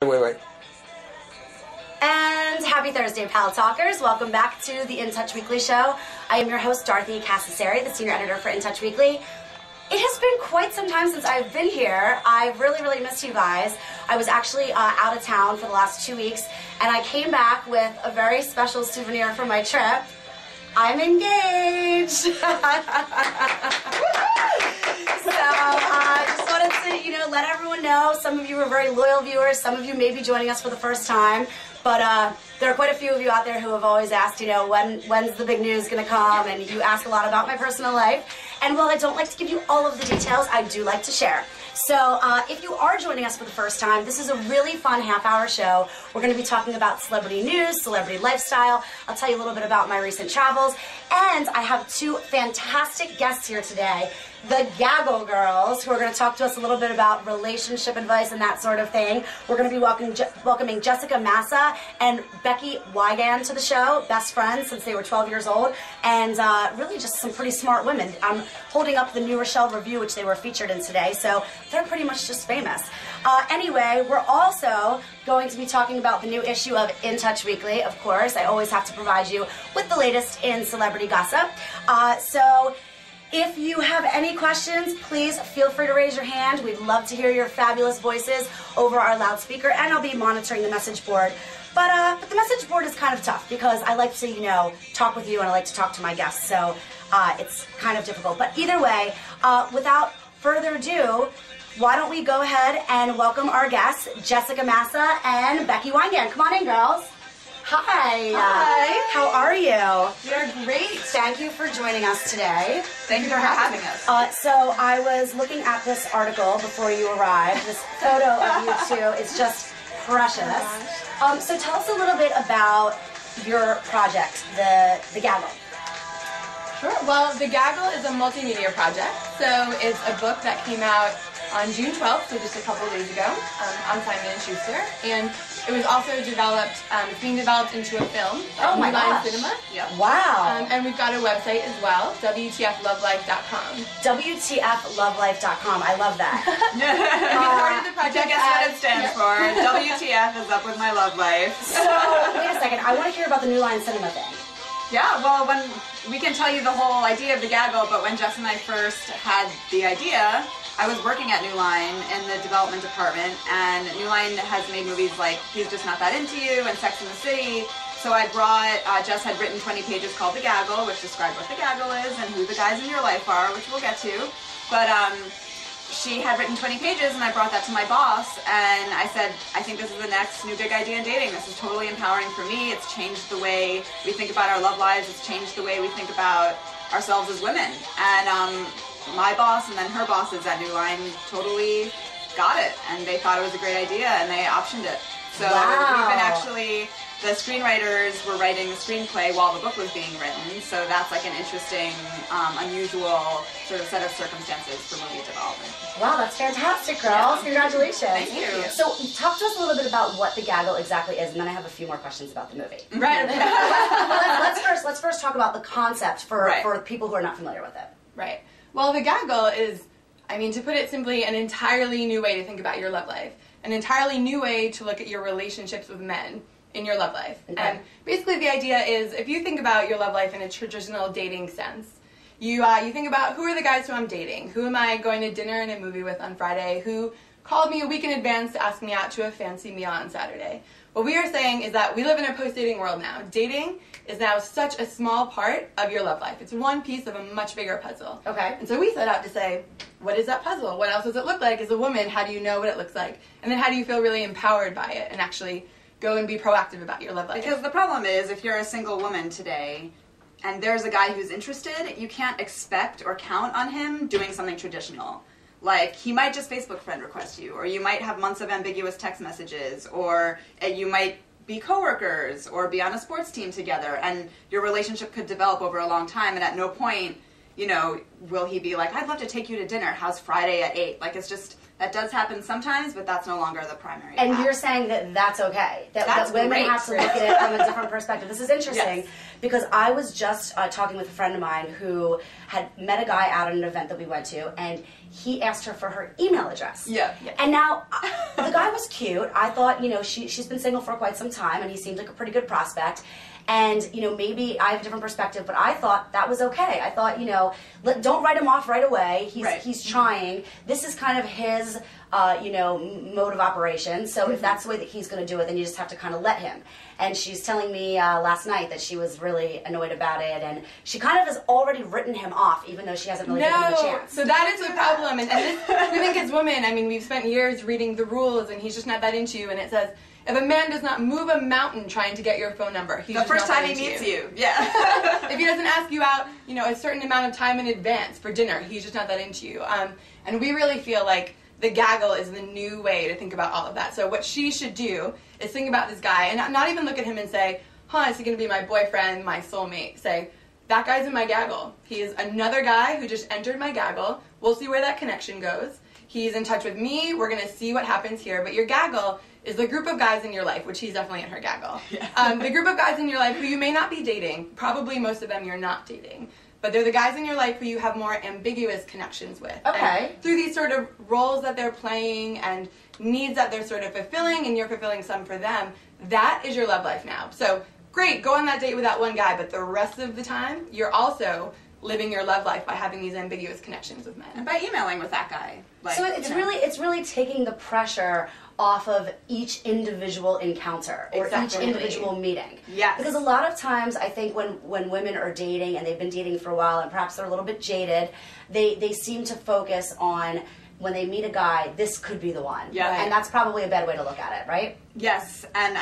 Wait. And happy Thursday, Paltalkers. Welcome back to the In Touch Weekly show. I am your host, Dorothy Cassasari, the senior editor for In Touch Weekly. It has been quite some time since I've been here. I've really missed you guys. I was actually out of town for the last 2 weeks, and I came back with a very special souvenir from my trip. I'm engaged. So just wanted to, let everyone know. Some of you are very loyal viewers. Some of you may be joining us for the first time. But there are quite a few of you out there who have always asked, when's the big news going to come? And you ask a lot about my personal life. And while I don't like to give you all of the details, I do like to share. So if you are joining us for the first time, this is a really fun half-hour show. We're going to be talking about celebrity news, celebrity lifestyle. I'll tell you a little bit about my recent travels. And I have two fantastic guests here today. The Gaggle girls, who are going to talk to us a little bit about relationship advice and that sort of thing. We're going to be welcoming Jessica Massa and Becky Wiegand to the show, best friends since they were 12 years old, and really just some pretty smart women. I'm holding up the New Rochelle Review, which they were featured in today, so they're pretty much just famous. Anyway, we're also going to be talking about the new issue of In Touch Weekly, of course. I always have to provide you with the latest in celebrity gossip. So if you have any questions, please feel free to raise your hand. We'd love to hear your fabulous voices over our loudspeaker, and I'll be monitoring the message board. But the message board is kind of tough because I like to, talk with you and I like to talk to my guests, so it's kind of difficult. But either way, without further ado, why don't we go ahead and welcome our guests, Jessica Massa and Becky Wiegand. Come on in, girls. Hi. Hi. How are you? We are great. Thank you for joining us today. Thank you for having us. So I was looking at this article before you arrived. This photo of you two is just precious. So tell us a little bit about your project, the Gaggle. Sure. Well, the Gaggle is a multimedia project. So it's a book that came out on June 12th, so just a couple days ago, on Simon & Schuster. And it was also developed, it's being developed into a film. Oh my gosh. Cinema. Yep. Wow. And we've got a website as well, WTFLoveLife.com. WTFLoveLife.com. I love that. We started the project. Guess what it stands for? WTF is up with my love life. So, wait a second. I want to hear about the New Line Cinema thing. Yeah, well, when we can tell you the whole idea of the Gaggle, but when Jess and I first had the idea, I was working at New Line in the development department, and New Line has made movies like He's Just Not That Into You and Sex and the City. So I brought, Jess had written 20 pages called The Gaggle, which described what the Gaggle is and who the guys in your life are, which we'll get to. But she had written 20 pages, and I brought that to my boss, and I said, I think this is the next new big idea in dating. This is totally empowering for me. It's changed the way we think about our love lives. It's changed the way we think about ourselves as women. And my boss and then her bosses at New Line totally got it, and they thought it was a great idea, and they optioned it. So we've been actually, the screenwriters were writing the screenplay while the book was being written, so that's like an interesting, unusual sort of set of circumstances for movie development. Wow, that's fantastic, girls. Yeah. Congratulations. Thank you. So talk to us a little bit about what the Gaggle exactly is, and then I have a few more questions about the movie. Right. let's first talk about the concept for people who are not familiar with it. Right. Well, the Gaggle is, to put it simply, an entirely new way to think about your love life. An entirely new way to look at your relationships with men in your love life. Okay. And basically the idea is, if you think about your love life in a traditional dating sense, you think about, who are the guys who I'm dating? Who am I going to dinner and a movie with on Friday? Who called me a week in advance to ask me out to a fancy meal on Saturday? What we are saying is that we live in a post-dating world now. Dating is now such a small part of your love life. It's one piece of a much bigger puzzle. Okay. And so we set out to say, what is that puzzle? What else does it look like? As a woman, how do you know what it looks like? And then how do you feel really empowered by it and actually go and be proactive about your love life? Because the problem is, if you're a single woman today, and there's a guy who's interested, you can't expect or count on him doing something traditional. Like, he might just Facebook friend request you, or you might have months of ambiguous text messages, or you might be coworkers, or be on a sports team together, and your relationship could develop over a long time, and at no point, will he be like, I'd love to take you to dinner, how's Friday at 8? Like, That does happen sometimes, but that's no longer the primary And path. you're saying that that's okay. That's that women great. have to look at it from a different perspective. This is interesting Yes. because I was just talking with a friend of mine who had met a guy out at an event that we went to, and he asked her for her email address. Yeah. And now, the guy was cute. I thought, she's been single for quite some time, and he seemed like a pretty good prospect. And, maybe I have a different perspective, but I thought that was okay. I thought, don't write him off right away. He's trying. This is kind of his, mode of operation. So if that's the way that he's going to do it, then you just have to kind of let him. And she's telling me last night that she was really annoyed about it, and she kind of has already written him off, even though she hasn't really given him a chance. So that is the problem. And this, we think as women, I mean, we've spent years reading the rules, and he's just not that into you, and it says, if a man does not move a mountain trying to get your phone number, he's The just first not time that he into meets you. Yeah. If he doesn't ask you out, a certain amount of time in advance for dinner, he's just not that into you. And we really feel like the gaggle is the new way to think about all of that. So what she should do is think about this guy and not even look at him and say, is he going to be my boyfriend, my soulmate? Say, that guy's in my gaggle. He is another guy who just entered my gaggle. We'll see where that connection goes. He's in touch with me. We're going to see what happens here. But your gaggle is the group of guys in your life, which he's definitely in her gaggle. Yeah. The group of guys in your life who you may not be dating. Probably most of them you're not dating. But they're the guys in your life who you have more ambiguous connections with. Okay. And through these sort of roles that they're playing and needs that they're sort of fulfilling, and you're fulfilling some for them, that is your love life now. So great, go on that date with that one guy, but the rest of the time, you're also living your love life by having these ambiguous connections with men. And by emailing with that guy. So it's really taking the pressure off of each individual encounter or each individual meeting. Yes. Because a lot of times I think when women are dating and they've been dating for a while and perhaps they're a little bit jaded, they seem to focus on when they meet a guy, this could be the one. Yeah. And that's probably a bad way to look at it, right? Yes, and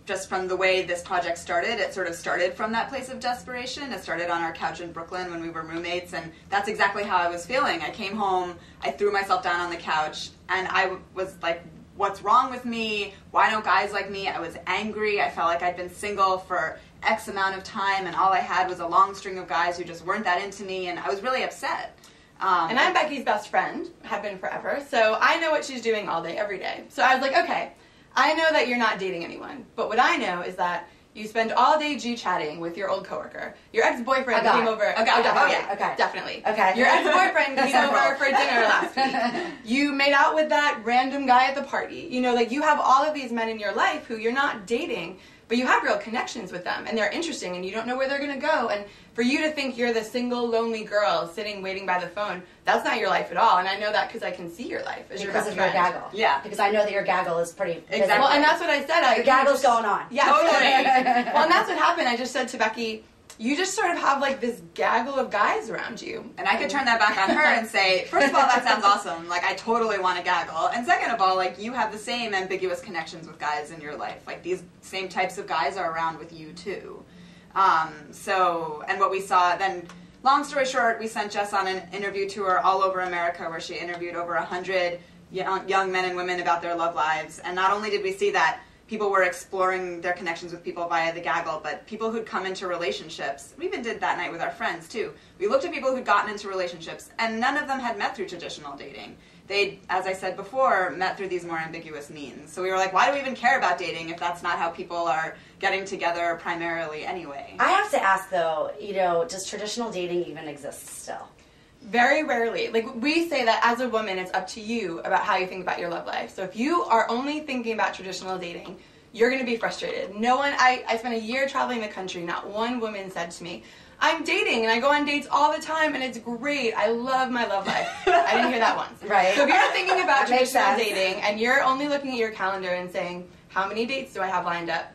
just from the way this project started, it sort of started from that place of desperation. It started on our couch in Brooklyn when we were roommates, and that's exactly how I was feeling. I came home, I threw myself down on the couch, and I was like, what's wrong with me? Why don't guys like me? I was angry. I felt like I'd been single for X amount of time, and all I had was a long string of guys who just weren't that into me, and I was really upset. And I'm Becky's best friend, have been forever, so I know what she's doing all day, every day. So I was like, okay, I know that you're not dating anyone, but what I know is that you spend all day G-chatting with your old coworker. Your ex-boyfriend came over. A guy. Definitely. Oh, yeah. Okay. Definitely. Okay. Your ex-boyfriend came over for dinner last week. You made out with that random guy at the party. You have all of these men in your life who you're not dating, but you have real connections with them, and they're interesting, and you don't know where they're going to go. And for you to think you're the single, lonely girl sitting waiting by the phone, that's not your life at all. And I know that because I can see your life as your best Because of your friend. gaggle. Yeah. Because I know that your gaggle is pretty busy. Exactly. Well, and that's what I said. Your gaggle's going on. Yeah, totally. Well, and that's what happened. I just said to Becky, you just sort of have like this gaggle of guys around you. And I could turn that back on her and say, first of all, that sounds awesome. Like, I totally want to gaggle. And second of all, like, you have the same ambiguous connections with guys in your life. Like, these same types of guys are around with you, too. And what we saw, then, long story short, we sent Jess on an interview tour all over America where she interviewed over 100 young men and women about their love lives. And not only did we see that people were exploring their connections with people via the gaggle, but people who'd come into relationships. We even did that night with our friends, too. We looked at people who'd gotten into relationships, and none of them had met through traditional dating. They, as I said before, met through these more ambiguous means. So we were like, why do we even care about dating if that's not how people are getting together primarily anyway? I have to ask, though, does traditional dating even exist still? Very rarely. Like, we say that as a woman, it's up to you about how you think about your love life. So if you are only thinking about traditional dating, you're going to be frustrated. No one, I spent a year traveling the country, not one woman said to me, I'm dating and I go on dates all the time and it's great. I love my love life. I didn't hear that once. Right. So if you're thinking about That makes traditional sense. dating and you're only looking at your calendar and saying, how many dates do I have lined up?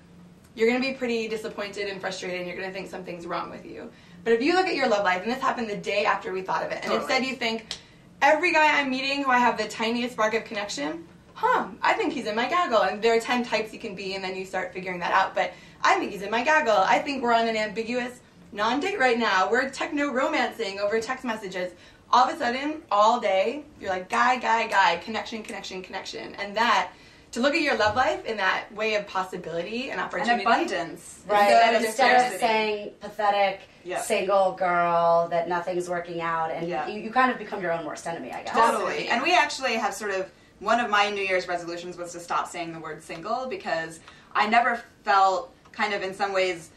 You're going to be pretty disappointed and frustrated and you're going to think something's wrong with you. But if you look at your love life, and this happened the day after we thought of it, and instead you think, every guy I'm meeting who I have the tiniest spark of connection, I think he's in my gaggle. And there are 10 types he can be, and then you start figuring that out. But I think he's in my gaggle. I think we're on an ambiguous non-date right now. We're techno-romancing over text messages. All of a sudden, all day, you're like, guy, connection. And that, to look at your love life in that way of possibility and opportunity. And abundance. Right. So Instead of saying pathetic, single girl, that nothing's working out, and you kind of become your own worst enemy, I guess. Totally. And we actually have sort of, one of my New Year's resolutions was to stop saying the word single, because I never felt kind of in some ways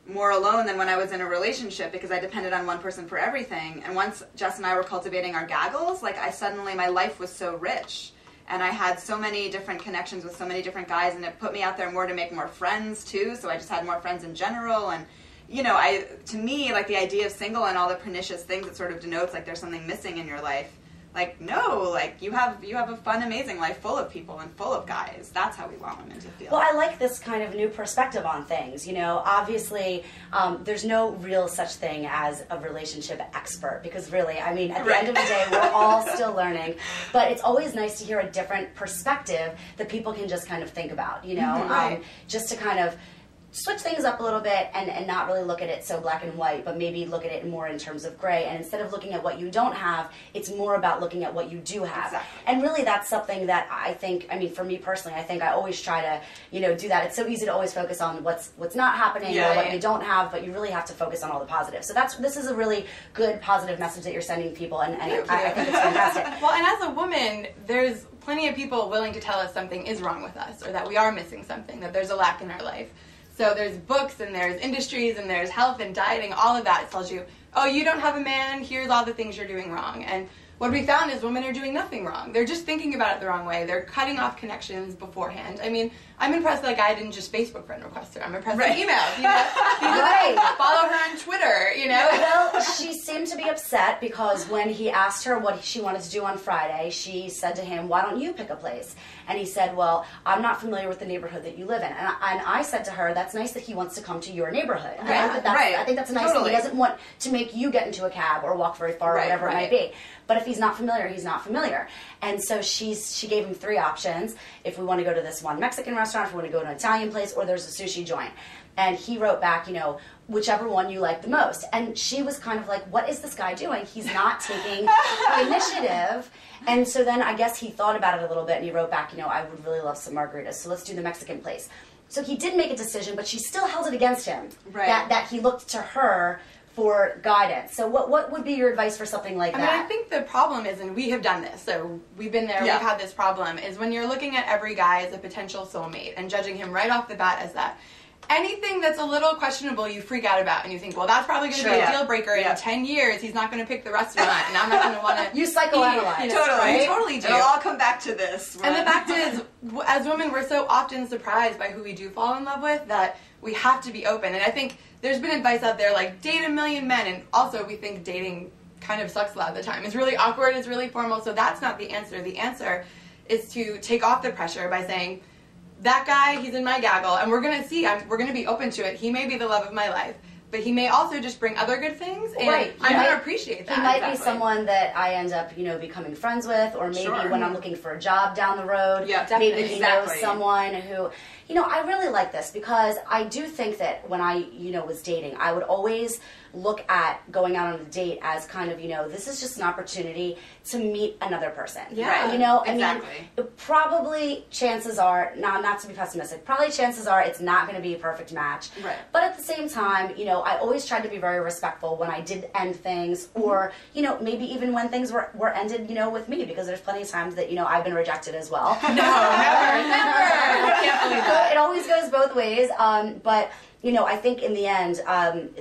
more alone than when I was in a relationship, because I depended on one person for everything. And once Jess and I were cultivating our gaggles, like my life was so rich. And I had so many different connections with so many different guys, and it put me out there more to make more friends too. So I just had more friends in general. And to me, like the idea of single and all the pernicious things, it sort of denotes like there's something missing in your life. Like, no, like you have a fun, amazing life full of people and full of guys. That's how we want women to feel. Well, I like this kind of new perspective on things. Obviously, there's no real such thing as a relationship expert, because really, I mean, at the end of the day, we're all still learning. But it's always nice to hear a different perspective that people can just kind of think about, just to kind of switch things up a little bit and not really look at it so black and white, but maybe look at it more in terms of gray. And instead of looking at what you don't have, it's more about looking at what you do have. Exactly. And really that's something that I think, I mean, for me personally, I think I always try to, do that. It's so easy to always focus on what's not happening or what you don't have, but you really have to focus on all the positives. So this is a really good positive message that you're sending people, and I think it's fantastic. Well, and as a woman, there's plenty of people willing to tell us something is wrong with us, or that we are missing something, that there's a lack in our life. So there's books, and there's industries, and there's health and dieting, all of that tells you, oh, you don't have a man, here's all the things you're doing wrong. And what we found is women are doing nothing wrong. They're just thinking about it the wrong way. They're cutting off connections beforehand. I mean, I'm impressed that a guy didn't just Facebook friend request her. I'm impressed with emails. Follow her on Twitter, Well, she seemed to be upset because when he asked her what she wanted to do on Friday, she said to him, why don't you pick a place? And he said, well, I'm not familiar with the neighborhood that you live in. And I said to her, that's nice that he wants to come to your neighborhood. I think that's a nice thing. He doesn't want to make you get into a cab or walk very far or whatever it might be. But if he's not familiar, he's not familiar. And so she gave him 3 options. If we want to go to this one Mexican restaurant, if we want to go to an Italian place, or there's a sushi joint. And he wrote back, whichever one you like the most. And she was kind of like, what is this guy doing? He's not taking the initiative. And so then I guess he thought about it a little bit, and he wrote back, I would really love some margaritas, so let's do the Mexican place. So he did make a decision, but she still held it against him, that he looked to her for guidance. So what would be your advice for something like that? I mean, I think the problem is, and we have done this, so we've been there, we've had this problem, is when you're looking at every guy as a potential soulmate and judging him right off the bat as that, anything that's a little questionable you freak out about, and you think, well, that's probably going to be a deal breaker in 10 years. He's not going to pick the restaurant, and I'm not going to want to You psychoanalyze. Totally. You totally do. It'll all come back to this. And the fact is, as women, we're so often surprised by who we do fall in love with that we have to be open. And I think there's been advice out there like, date a million men, and also we think dating kind of sucks a lot of the time. It's really awkward, it's really formal, so that's not the answer. The answer is to take off the pressure by saying, that guy, he's in my gaggle, and we're going to see, we're going to be open to it. He may be the love of my life, but he may also just bring other good things, and I'm going to appreciate that. He might be someone that I end up, becoming friends with, or maybe when I'm looking for a job down the road, maybe he knows someone who, I really like this, because I do think that when I, was dating, I would always look at going out on a date as kind of, this is just an opportunity to meet another person. Yeah. I mean, probably chances are, not to be pessimistic, probably chances are it's not going to be a perfect match. Right. But at the same time, I always tried to be very respectful when I did end things, or, maybe even when things were ended, with me, because there's plenty of times that, I've been rejected as well. No, never. I can't believe that. It always goes both ways, but I think in the end,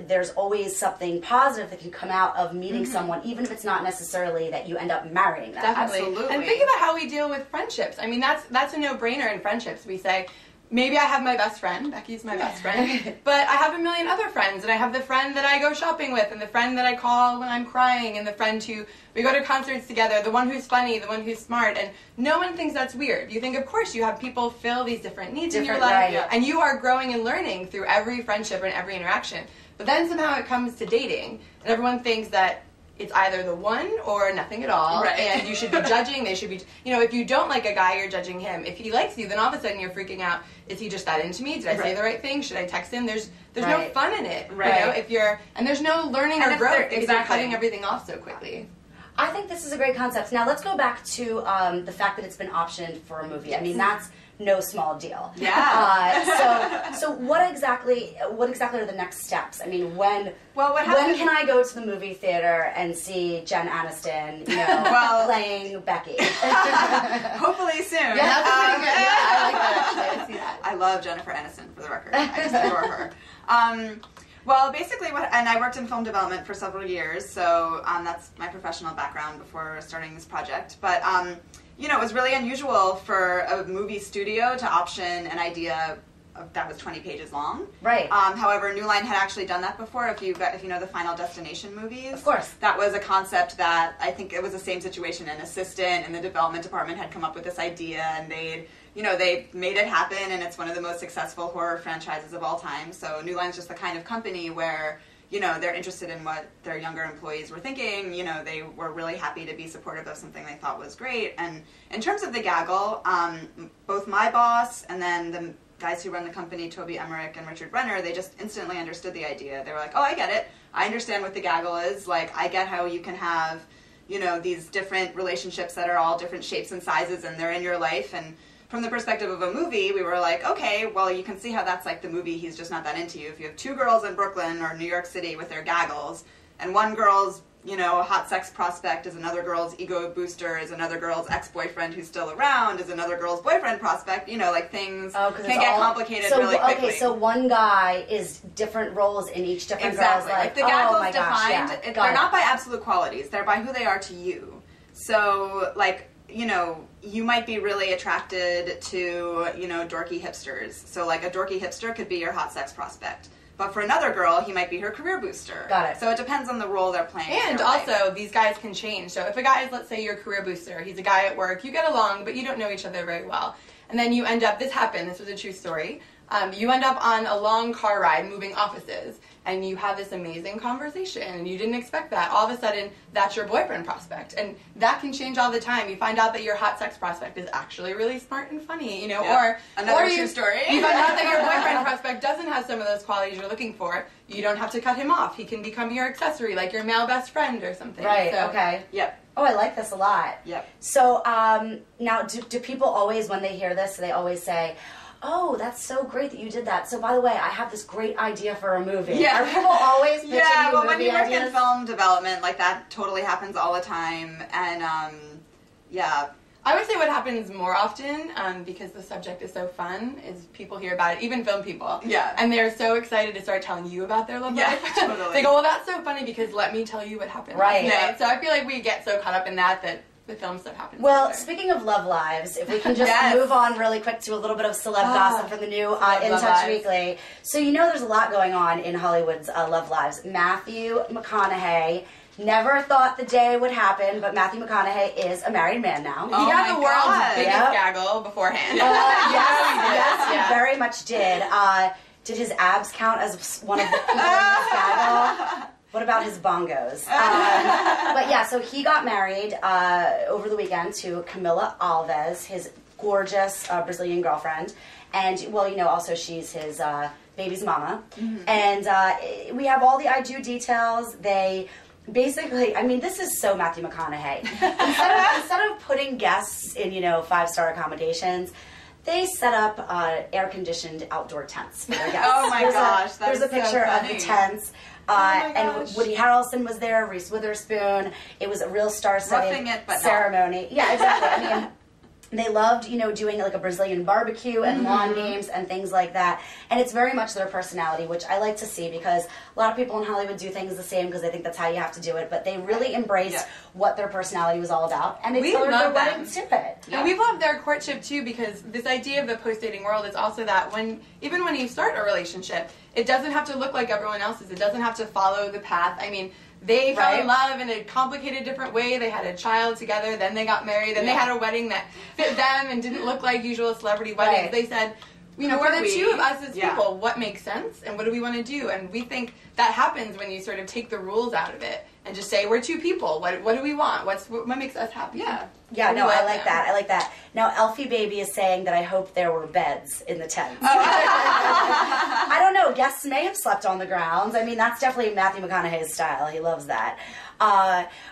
there's always something positive that can come out of meeting someone, even if it's not necessarily that you end up marrying them. Definitely. Absolutely. And think about how we deal with friendships. I mean, that's a no-brainer in friendships. We say, maybe I have my best friend, Becky's my best friend, but I have a million other friends, and I have the friend that I go shopping with, and the friend that I call when I'm crying, and the friend who we go to concerts together, the one who's funny, the one who's smart, and no one thinks that's weird. You think, of course, you have people fill these different needs in your life, and you are growing and learning through every friendship and every interaction. But then somehow it comes to dating, and everyone thinks that it's either the one or nothing at all, and you should be judging. They should be, if you don't like a guy, you're judging him. If he likes you, then all of a sudden you're freaking out. Is he just that into me? Did I say the right thing? Should I text him? There's no fun in it, if you're, and there's no learning or growth because you're cutting everything off so quickly. I think this is a great concept. Now let's go back to the fact that it's been optioned for a movie. I mean, that's no small deal. Yeah. So what exactly are the next steps? I mean, when what happens? can I go to the movie theater and see Jen Aniston, playing Becky? Hopefully soon. Yeah, that's pretty good. Yeah, I like that actually. I see that. I love Jennifer Aniston, for the record. I just adore her. Well, basically, and I worked in film development for several years, so that's my professional background before starting this project. But it was really unusual for a movie studio to option an idea that was 20 pages long. Right. However, New Line had actually done that before. If you know the Final Destination movies, of course, that was a concept that I think it was the same situation. An assistant in the development department had come up with this idea, and they made it happen, and it's one of the most successful horror franchises of all time. So New Line's just the kind of company where they're interested in what their younger employees were thinking. They were really happy to be supportive of something they thought was great. And in terms of the Gaggle, both my boss and then the guys who run the company, Toby Emmerich and Richard Brenner, they just instantly understood the idea. They were like, oh, I get it. I understand what the Gaggle is. Like, I get how you can have, these different relationships that are all different shapes and sizes, and they're in your life. And from the perspective of a movie, we were like, okay, well, you can see how that's like the movie he's just not that into you. If you have two girls in Brooklyn or New York City with their gaggles, and one girl's, hot sex prospect is another girl's ego booster, is another girl's ex-boyfriend who's still around, is another girl's boyfriend prospect, like things can get complicated really quickly. Okay, so one guy is different roles in each different exactly. girl's life. Like the Gaggle's defined, they're not by it. absolute qualities, they're by who they are to you. So, like, you might be really attracted to, dorky hipsters. So, like, a dorky hipster could be your hot sex prospect. But for another girl, he might be her career booster. Got it. So it depends on the role they're playing. And also, these guys can change. So if a guy is, let's say, your career booster, he's a guy at work, you get along, but you don't know each other very well. And then you end up, this happened, this was a true story, you end up on a long car ride moving offices, and you have this amazing conversation, and you didn't expect that. All of a sudden, that's your boyfriend prospect. And that can change all the time. You find out that your hot sex prospect is actually really smart and funny, Yep. Another true story. You find out that your boyfriend prospect doesn't have some of those qualities you're looking for. You don't have to cut him off. He can become your accessory, like your male best friend or something. Right, okay. Yep. Oh, I like this a lot. Yep. So, now, do people always, when they hear this, they always say, oh, that's so great that you did that. So, by the way, I have this great idea for a movie. Yeah. Are people always pitching you movie when you work ideas? in film development, like, that totally happens all the time. And, yeah. I would say what happens more often, because the subject is so fun, is people hear about it, even film people. Yeah. And they're so excited to start telling you about their love life. Totally. They go, well, that's so funny because let me tell you what happened. Right. Yeah. So I feel like we get so caught up in that the film stuff happens. Well, together. speaking of love lives, if we can just Yes. move on really quick to a little bit of celeb gossip from the new In Love Touch Lives. Weekly. So there's a lot going on in Hollywood's love lives. Matthew McConaughey, never thought the day would happen, but Matthew McConaughey is a married man now. He Oh got my the world's God. biggest Yep. gaggle beforehand. Yes, Yeah. he very much did. Did his abs count as one of the people in his gaggle? What about his bongos? But yeah, so he got married over the weekend to Camila Alves, his gorgeous Brazilian girlfriend. And, also she's his baby's mama. Mm-hmm. And we have all the IG details. They basically, this is so Matthew McConaughey. Instead of putting guests in, 5-star accommodations, they set up air-conditioned outdoor tents for their guests. Oh my gosh, that There's is a picture so of funny. the tents. my And gosh. Woody Harrelson was there, Reese Witherspoon. It was a real star-studded Roughing it, but not. ceremony. Yeah, exactly. They loved, doing like a Brazilian barbecue and lawn games and things like that. And it's very much their personality, which I like to see because a lot of people in Hollywood do things the same because they think that's how you have to do it. But they really embraced what their personality was all about. And they We tailored their love wedding them. to it. And we've loved their courtship too because this idea of the post-dating world is also that even when you start a relationship, it doesn't have to look like everyone else's. It doesn't have to follow the path. They fell in love in a complicated, different way. They had a child together, then they got married, then they had a wedding that fit them and didn't look like usual celebrity weddings. Right. They said, for are the we? two of us as Yeah. people, what makes sense and what do we want to do? And we think that happens when you sort of take the rules out of it and just say we're two people. What do we want? What makes us happy? Yeah, no, I like that. I like that. Now, Elfie Baby is saying that I hope there were beds in the tents. I don't know. Guests may have slept on the grounds. I mean, that's definitely Matthew McConaughey's style. He loves that.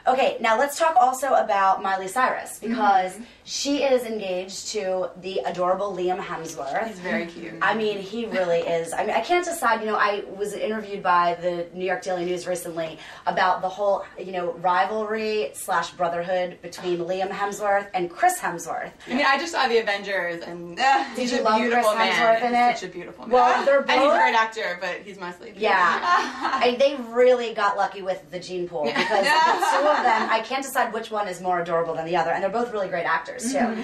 Okay, now let's talk also about Miley Cyrus, because she is engaged to the adorable Liam Hemsworth. He's very cute. I mean, he really is. I mean, I can't decide. You know, I was interviewed by the New York Daily News recently about the whole, you know, rivalry / brotherhood between Liam Hemsworth and Chris Hemsworth. I mean, I just saw The Avengers, and Did you love Chris Hemsworth in it? He's such a beautiful man. Well, they're both... And he's a great actor, but he's mostly beautiful. Yeah. They really got lucky with the gene pool, because the two of them, I can't decide which one is more adorable than the other, and they're both really great actors, too.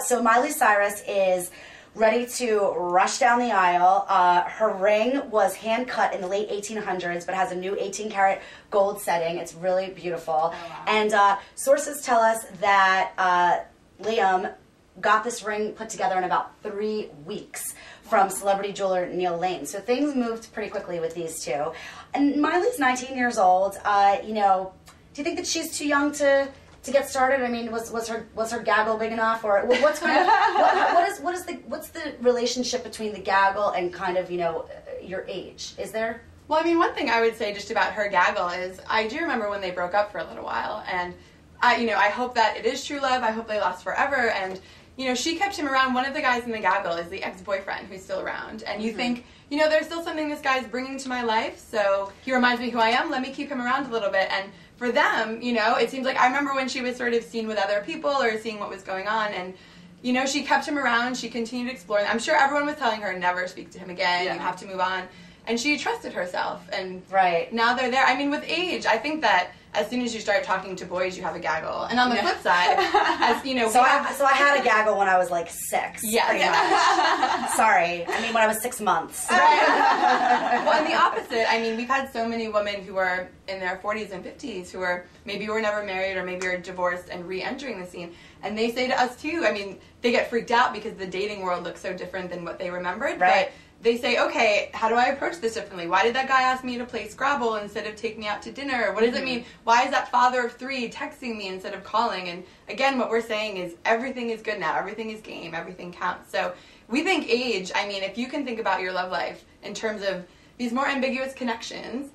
So Miley Cyrus is ready to rush down the aisle. Her ring was hand-cut in the late 1800s, but has a new 18-karat gold setting. It's really beautiful. Oh, wow. And sources tell us that Liam got this ring put together in about 3 weeks from celebrity jeweler Neil Lane. So things moved pretty quickly with these two. And Miley's 19 years old. You know, do you think that she's too young to get started? I mean, was her gaggle big enough, or what's going to what's the relationship between the gaggle and kind of, you know, your age? Is there? Well, I mean, one thing I would say just about her gaggle is I do remember when they broke up for a little while, and I hope that it is true love. I hope they last forever. And you know, she kept him around. One of the guys in the gaggle is the ex-boyfriend who's still around, and you think, you know, there's still something this guy's bringing to my life, so he reminds me who I am. Let me keep him around a little bit. And for them, you know, it seems like I remember when she was sort of seen with other people or seeing what was going on, and you know, she kept him around. She continued exploring. I'm sure everyone was telling her never speak to him again. You have to move on. And she trusted herself, and now they're there. I mean, with age, I think that as soon as you start talking to boys, you have a gaggle. And on the flip side, as you know, so I had a gaggle when I was like 6. Yeah. Sorry, I mean when I was 6 months. Right. Well, and the opposite. I mean, we've had so many women who are in their 40s and 50s who are maybe were never married or maybe are divorced and re-entering the scene, and they say to us too. I mean, they get freaked out because the dating world looks so different than what they remembered. Right. But they say, okay, how do I approach this differently? Why did that guy ask me to play Scrabble instead of take me out to dinner? What does it mean? Why is that father of 3 texting me instead of calling? And again, what we're saying is everything is good now. Everything is game. Everything counts. So we think age, I mean, if you can think about your love life in terms of these more ambiguous connections,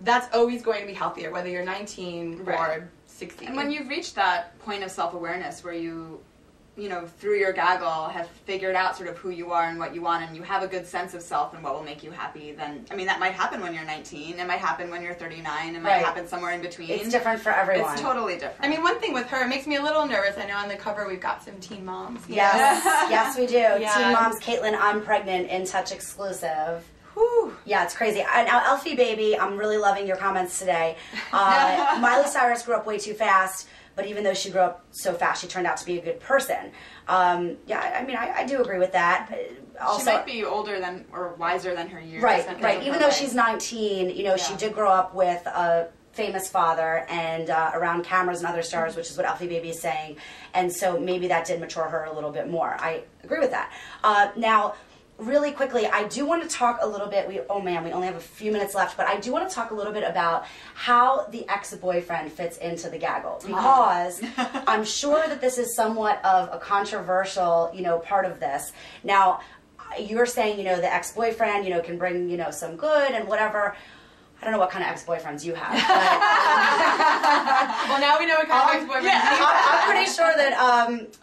that's always going to be healthier, whether you're 19 or 16. And when you've reached that point of self-awareness where you know, through your gaggle have figured out sort of who you are and what you want, and you have a good sense of self and what will make you happy, then, I mean, that might happen when you're 19, it might happen when you're 39, it might happen somewhere in between. It's different for everyone. It's totally different. I mean, one thing with her, it makes me a little nervous. I know on the cover we've got some teen moms. Yes, yes we do. Yeah. Teen moms, Caitlin, I'm pregnant, In Touch exclusive. Whew. Yeah, it's crazy. Now, Elfie Baby, I'm really loving your comments today. Miley Cyrus grew up way too fast, but even though she grew up so fast, she turned out to be a good person. Yeah, I mean, I do agree with that. Also, she might be older than, or wiser than her years. Right. Even though she's 19, you know, she did grow up with a famous father and around cameras and other stars, which is what Elfie Baby is saying. And so maybe that did mature her a little bit more. I agree with that. Now, really quickly, I do want to talk a little bit, we only have a few minutes left, but I do want to talk a little bit about how the ex-boyfriend fits into the gaggle, because I'm sure that this is somewhat of a controversial, you know, part of this. Now, you're saying, you know, the ex-boyfriend, you know, can bring, you know, some good and whatever. I don't know what kind of ex-boyfriends you have, but... well, now we know what kind of ex-boyfriends you have.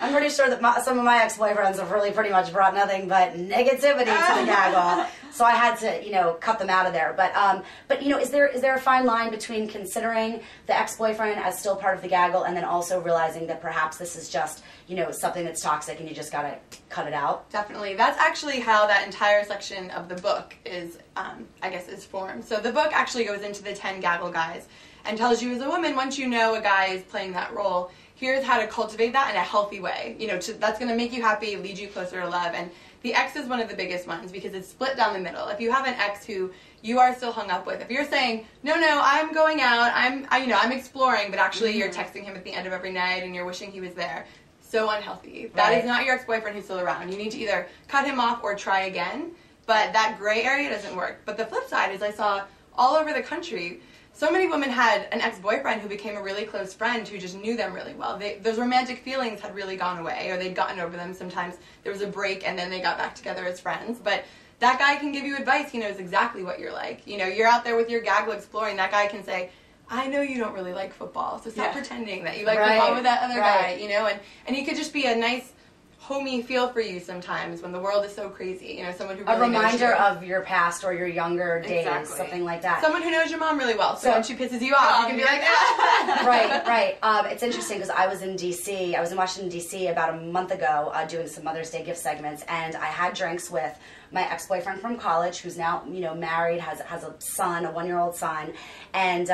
I'm pretty sure that some of my ex-boyfriends have really pretty much brought nothing but negativity to the gaggle. So I had to, you know, cut them out of there. But you know, is there a fine line between considering the ex-boyfriend as still part of the gaggle and then also realizing that perhaps this is just, you know, something that's toxic and you just gotta cut it out? Definitely. That's actually how that entire section of the book is, I guess, is formed. So the book actually goes into the 10 gaggle guys and tells you as a woman, once you know a guy is playing that role, here's how to cultivate that in a healthy way. You know, that's going to make you happy, lead you closer to love. And the ex is one of the biggest ones because it's split down the middle. If you have an ex who you are still hung up with, if you're saying, no, I'm going out, I'm exploring, but actually you're texting him at the end of every night and you're wishing he was there, so unhealthy. That is not your ex-boyfriend who's still around. You need to either cut him off or try again, but that gray area doesn't work. But the flip side is I saw all over the country so many women had an ex-boyfriend who became a really close friend who just knew them really well. Those romantic feelings had really gone away, or they'd gotten over them. Sometimes there was a break and then they got back together as friends. But that guy can give you advice. He knows exactly what you're like. You know, you're out there with your Gaggle exploring. That guy can say, I know you don't really like football, so stop pretending that you like football with that other guy, you know? And he could just be a nice, homey feel for you sometimes when the world is so crazy. You know, someone who really a reminder knows of your past or your younger days, something like that. Someone who knows your mom really well, so when she pisses you off, you can be like, ah! Right. It's interesting because I was in D.C. I was in Washington, D.C. about a month ago doing some Mother's Day gift segments, and I had drinks with my ex-boyfriend from college, who's now, you know, married, has a son, a 1-year-old son, and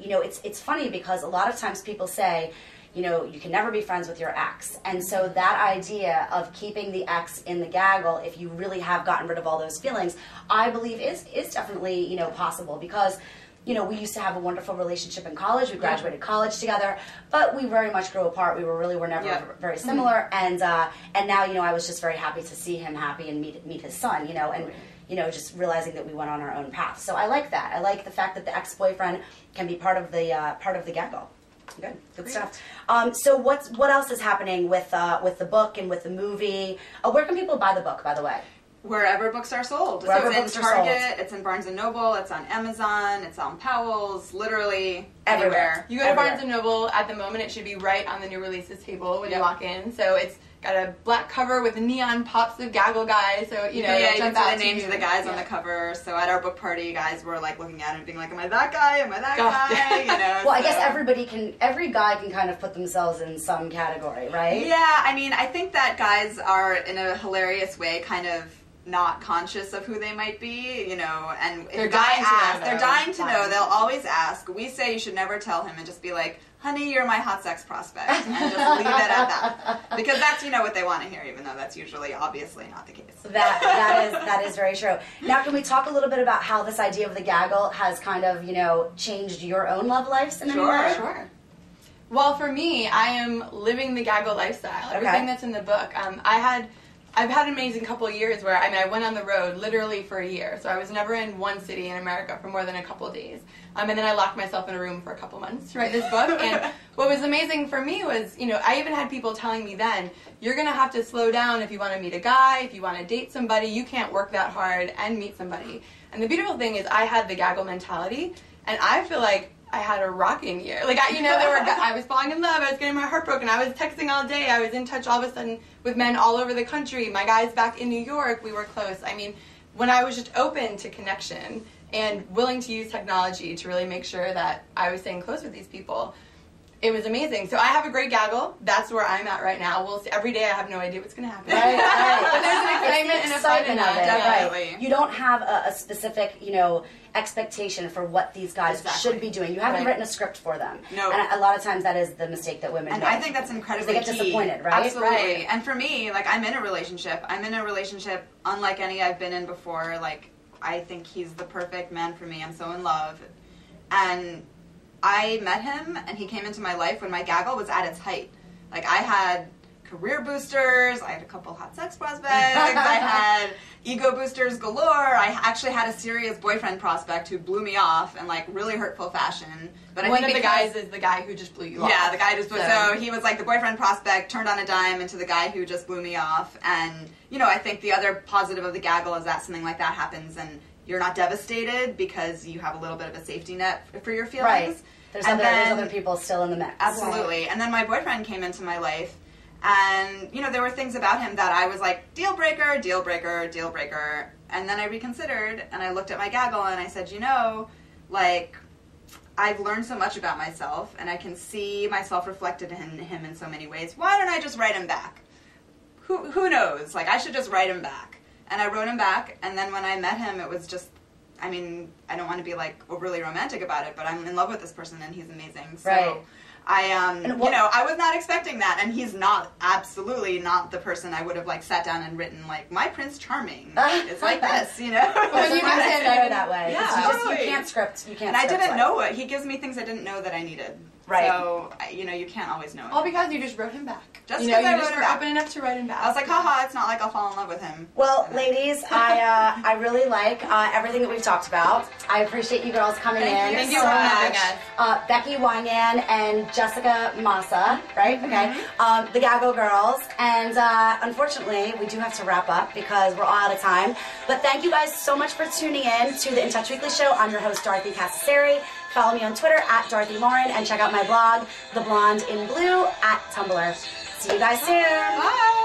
you know, it's funny because a lot of times people say, you know, you can never be friends with your ex. And so that idea of keeping the ex in the Gaggle, if you really have gotten rid of all those feelings, I believe is definitely, you know, possible because, you know, we used to have a wonderful relationship in college. We graduated college together, but we very much grew apart. We were never very similar. And now, you know, I was just very happy to see him happy and meet his son, you know, and, you know, just realizing that we went on our own path. So I like that. I like the fact that the ex-boyfriend can be part of the Gaggle. Good stuff. So what else is happening with the book and with the movie? Where can people buy the book, by the way? Wherever books are sold. Wherever So books it's in are Target, sold. it's in Barnes & Noble, it's on Amazon, it's on Powell's, literally everywhere. You go to Barnes & Noble, at the moment it should be right on the new releases table when you walk in. So it's got a black cover with neon pops of Gaggle guys, so, you know, you can see the names of the guys on the cover. So at our book party, guys were like looking at it and being like, am I that guy? Am I that guy? You know, well, I guess every guy can kind of put themselves in some category, right? Yeah, I mean, I think that guys are, in a hilarious way, kind of not conscious of who they might be, you know, and if a guy asks, they're dying to know, they'll always ask. We say you should never tell him and just be like, honey, you're my hot sex prospect, and just leave it at that. Because that's, you know, what they want to hear, even though that's usually obviously not the case. That is very true. Now, can we talk a little bit about how this idea of the Gaggle has kind of, you know, changed your own love lives in any way? Sure. Well, for me, I am living the Gaggle lifestyle. Everything that's in the book. I've had an amazing couple of years where, I mean, I went on the road literally for a year. So I was never in one city in America for more than a couple of days. And then I locked myself in a room for a couple months to write this book. And what was amazing for me was, you know, I even had people telling me then, you're going to have to slow down if you want to meet a guy, if you want to date somebody. You can't work that hard and meet somebody. And the beautiful thing is I had the Gaggle mentality, and I feel like I had a rocking year. Like, I was falling in love, I was getting my heart broken, I was texting all day, I was in touch all of a sudden with men all over the country. My guys back in New York, we were close. I mean, when I was just open to connection and willing to use technology to really make sure that I was staying close with these people, it was amazing. So I have a great Gaggle. That's where I'm at right now. We'll see. Every day I have no idea what's going to happen. Right. But there's an excitement and a fun in it. Definitely. Right. You don't have a specific, you know, expectation for what these guys should be doing. You haven't written a script for them. No. And a lot of times that is the mistake that women make. And I think that's incredibly they get key. disappointed, right? Absolutely. Right. And for me, like, I'm in a relationship unlike any I've been in before. Like, I think he's the perfect man for me. I'm so in love. And I met him, and he came into my life when my Gaggle was at its height. Like, I had career boosters, I had a couple hot sex prospects, I had ego boosters galore, I actually had a serious boyfriend prospect who blew me off in, like, really hurtful fashion. But one of the guys is the guy who just blew you off. Yeah, the guy just blew. So he was like the boyfriend prospect turned on a dime into the guy who just blew me off. And, you know, I think the other positive of the Gaggle is that something like that happens and you're not devastated because you have a little bit of a safety net for your feelings. Right. There's other people still in the mix. Absolutely. Right. And then my boyfriend came into my life, and, you know, there were things about him that I was like, deal breaker, deal breaker, deal breaker. And then I reconsidered, and I looked at my Gaggle, and I said, you know, like, I've learned so much about myself, and I can see myself reflected in him in so many ways. Why don't I just write him back? Who knows? Like, I should just write him back. And I wrote him back, and then when I met him, it was just, I mean, I don't want to be, like, overly romantic about it, but I'm in love with this person, and he's amazing. So right. you know, I was not expecting that, and he's absolutely not the person I would have, like, sat down and written, like, my Prince Charming. It's like this, you know? But you can say it that way. Yeah, You can't script. And I didn't know it. He gives me things I didn't know that I needed. Right. So, you can't always know. All because you just wrote him back. Just you because I you wrote just him were back. open enough to write him back. I was like, haha, it's not like I'll fall in love with him. Well, ladies, I really like everything that we've talked about. I appreciate you girls coming in. Thank you so for having much. us. Becky Wyngan and Jessica Massa, right? Okay. The Gaggle girls. And unfortunately, we do have to wrap up because we're all out of time. But thank you guys so much for tuning in to the In Touch Weekly Show. I'm your host, Dorothy Cassasari. Follow me on Twitter @Dorothy Lauren and check out my blog, The Blonde in Blue, @Tumblr. See you guys soon. Bye.